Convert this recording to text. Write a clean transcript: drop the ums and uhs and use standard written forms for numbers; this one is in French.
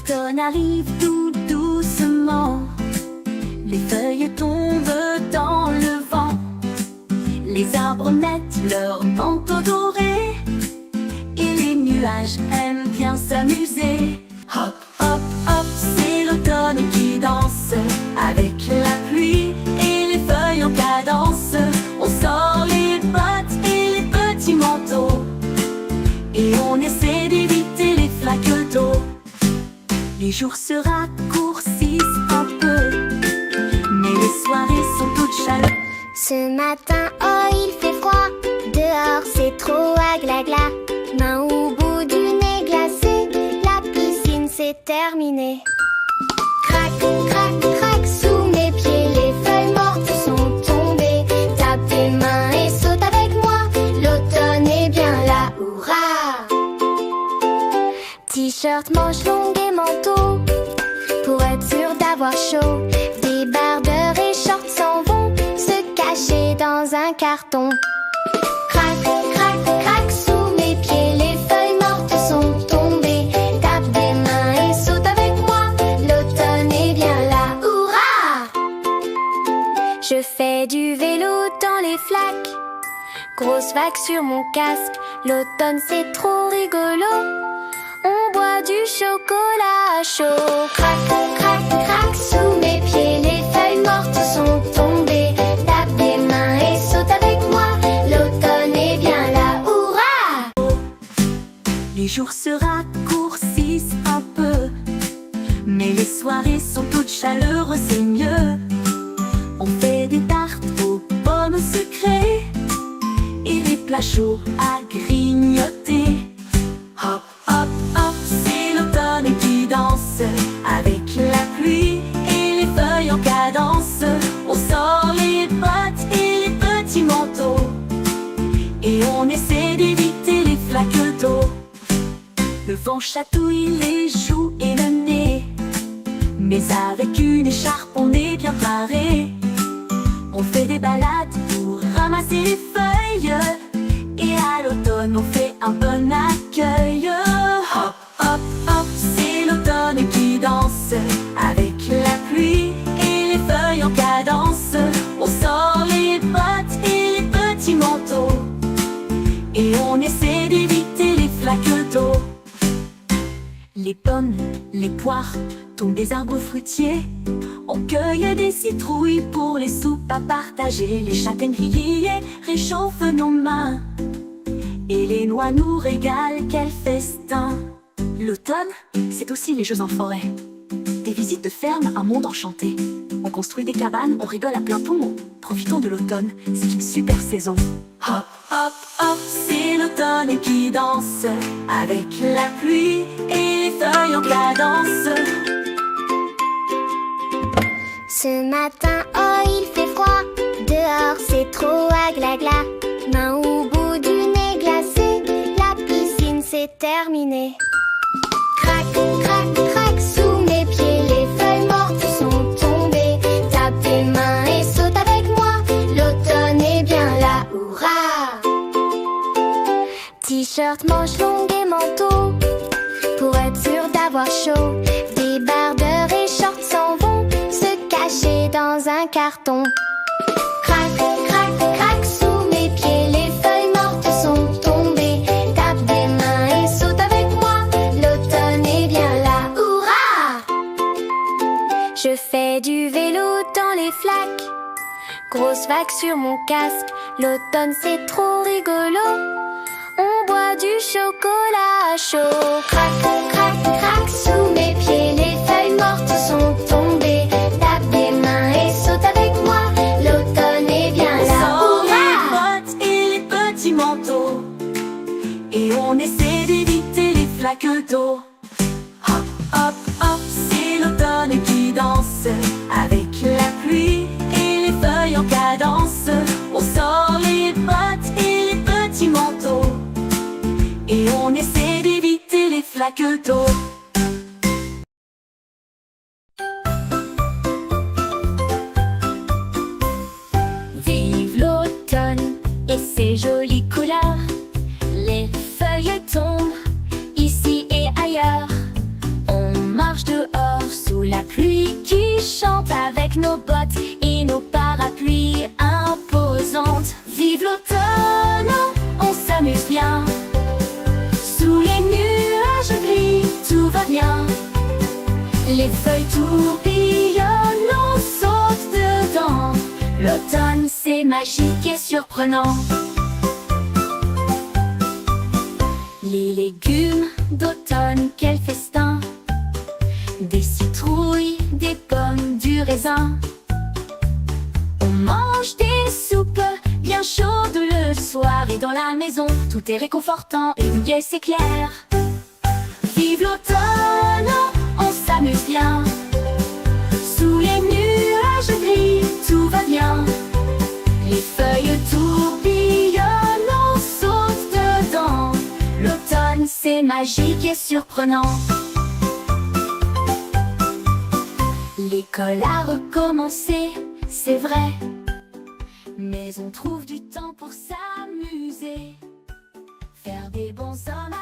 L'automne arrive tout doucement, les feuilles tombent dans le vent, les arbres mettent leur manteau doré, et les nuages aiment bien s'amuser. Hop, hop, hop, c'est l'automne qui danse, avec la pluie et les feuilles en cadence. On sort les bottes et les petits manteaux, et on essaie d'éviter les flaques d'eau. Les jours se raccourcissent un peu, mais les soirées sont toutes chaleureuses. Ce matin, oh il fait froid, dehors c'est trop agla-gla. Main au bout du nez glacé, la piscine c'est terminé. Crac, crac, crac, sous mes pieds les feuilles mortes sont tombées. Tape tes mains et saute avec moi, l'automne est bien là, hurrah! T-shirt, manches longues et manteau, pour être sûr d'avoir chaud. Débardeurs et shorts s'en vont se cacher dans un carton. Crac, crac, crac, sous mes pieds les feuilles mortes sont tombées. Tape des mains et saute avec moi, l'automne est bien là, hurrah! Je fais du vélo dans les flaques, grosse vague sur mon casque. L'automne c'est trop rigolo, on boit du chocolat chaud. Crac, crac, crac, sous mes pieds les feuilles mortes sont tombées. Tape des mains et saute avec moi, l'automne est bien là, hurrah! Les jours se raccourcissent un peu, mais les soirées sont toutes chaleureuses, c'est mieux. On fait des tartes aux pommes sucrées et des plats chauds à grignoter. Hop, hop, hop, c'est l'automne qui danse, avec la pluie et les feuilles en cadence. On sort les bottes et les petits manteaux, et on essaie d'éviter les flaques d'eau. Le vent chatouille les joues et le nez, mais avec une écharpe on est bien paré. On fait des balades pour ramasser les feuilles, et à l'automne on fait un bon accueil. Hop, hop, hop, c'est l'automne qui danse, avec la pluie et les feuilles en cadence. On sort les bottes et les petits manteaux, et on essaie d'éviter les flaques d'eau. Les pommes, les poires tombent des arbres fruitiers. On cueille des citrouilles pour les soupes à partager. Les châtaignes grillées réchauffent nos mains, et les noix nous régalent, quel festin! L'automne, c'est aussi les jeux en forêt, des visites de ferme, un monde enchanté. On construit des cabanes, on rigole à plein poumon. Profitons de l'automne, c'est une super saison. Hop, hop, hop, c'est l'automne qui danse, avec la pluie et les feuilles en cadence. Ce matin, oh il fait froid, dehors c'est trop agla-gla. Main au bout du nez glacé, la piscine c'est terminé. Crac, crac, crac, sous mes pieds les feuilles mortes sont tombées. Tape tes mains et saute avec moi, l'automne est bien là, hurrah! T-shirt, manches longues et manteau, pour être sûr d'avoir chaud. Débardeurs et shorts s'en vont se cacher dans un carton. Crac, crac, crac, sous mes pieds les feuilles mortes sont tombées. Tape des mains et saute avec moi, l'automne est bien là, hurrah! Je fais du vélo dans les flaques, grosse vague sur mon casque. L'automne c'est trop rigolo, on boit du chocolat chaud. Crac, crac, crac, sous mes pieds les feuilles mortes sont tombées. Tape des mains et saute avec moi, l'automne est bien là, hurrah! Les bottes et les petits manteaux, et on essaie d'éviter les flaques d'eau. Hop, hop, hop, c'est l'automne qui danse, avec la pluie et les feuilles en cadence. On sort les bottes et les petits manteaux, et on essaie d'éviter les flaques d'eau. Vive l'automne et ses jolies couleurs, les feuilles tombent ici et ailleurs. On marche s'amuse bien. Sous les nuages gris, tout va bien. Les feuilles tourbillonnent, on saute dedans. L'automne, c'est magique et surprenant. Les légumes d'automne, quel festin! Des citrouilles, des pommes, du raisin. On mange des soupes bien chaudes le soir. Et dans la maison, tout est réconfortant et une gai s'éclaire. Vive l'automne, on s'amuse bien. Sous les nuages gris, tout va bien. Les feuilles tourbillonnent, on saute dedans. L'automne, c'est magique et surprenant. L'école a recommencé, c'est vrai, mais on trouve du temps pour s'amuser. Faire des bons hommes